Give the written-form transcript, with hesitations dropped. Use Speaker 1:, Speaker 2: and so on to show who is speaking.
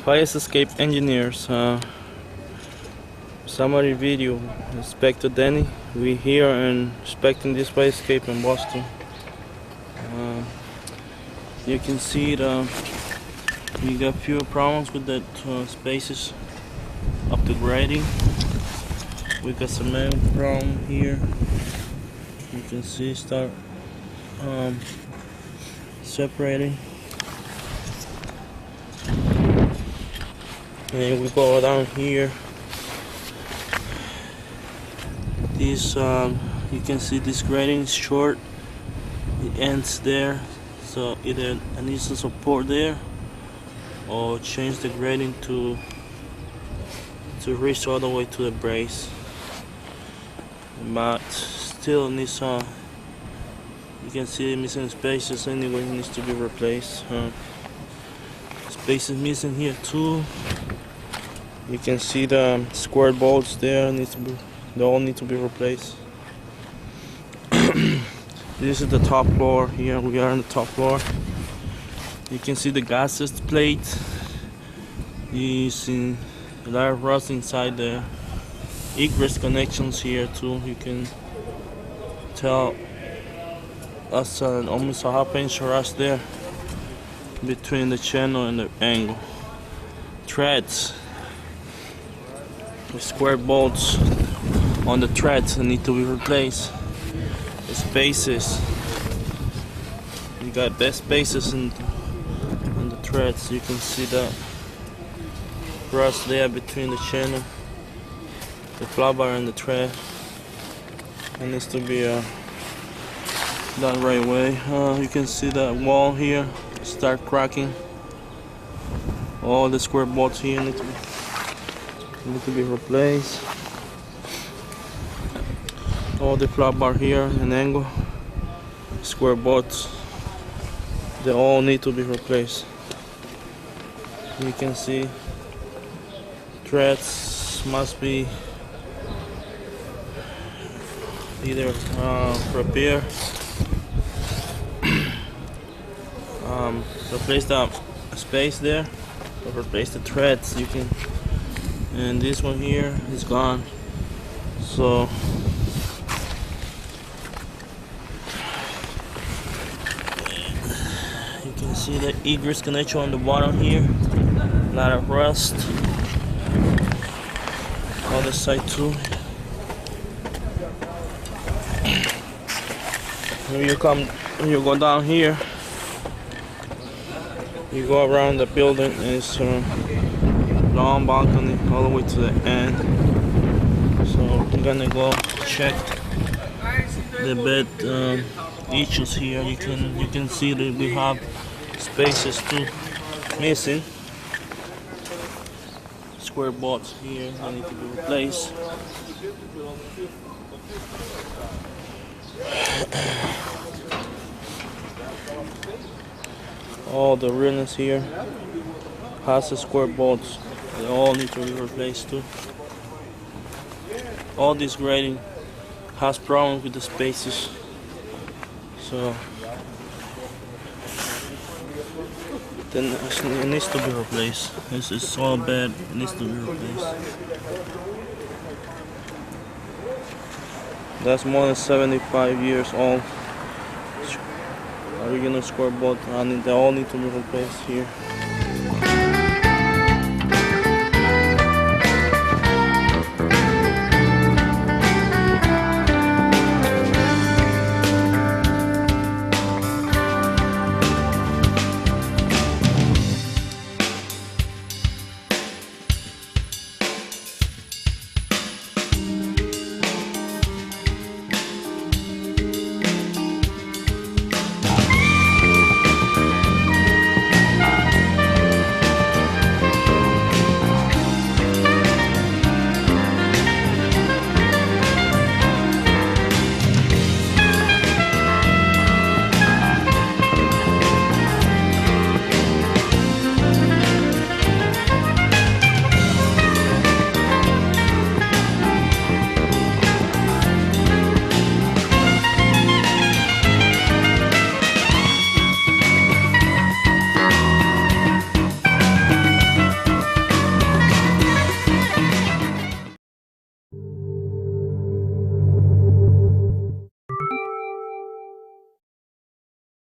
Speaker 1: Fire escape engineers. Summary video. Inspector Danny. We here and inspecting this fire escape in Boston. You can see we got few problems with that spaces of the grading. We got some main problem here. You can see start separating. And we go down here. This you can see this grading is short. It ends there, so either I need some support there, or change the grading to reach all the way to the brace. But still needs you can see missing spaces anyway. It needs to be replaced. Space is missing here too. You can see the square bolts there. They all need to be replaced. This is the top floor. Here we are on the top floor. You can see the gases plate. You see a lot of rust inside there. Egress connections here too. You can tell that's almost a half-inch rust there between the channel and the angle. Threads, the square bolts on the threads need to be replaced. The spaces, you got best spaces in the threads. You can see that rust there between the channel, the fly bar and the thread. It needs to be done right way. You can see that wall here start cracking. All the square bolts here need to be replaced. All the flat bar here and angle, square bolts, they all need to be replaced. You can see threads must be either repair, replace the space there, or replace the threads. You can, and this one here is gone, so you can see the egress connection on the bottom here. A lot of rust. Other side too. When you go down here, you go around the building, and it's a long balcony all the way to the end. So we're gonna go check the bed issues here. You can see that we have spaces too missing. Square bolts here that need to be replaced. All the railings here has the square bolts. They all need to be replaced too. All this grading has problems with the spaces, so then it needs to be replaced. This is so bad, it needs to be replaced. That's more than 75 years old. Original square bolt, and they all need to be replaced here.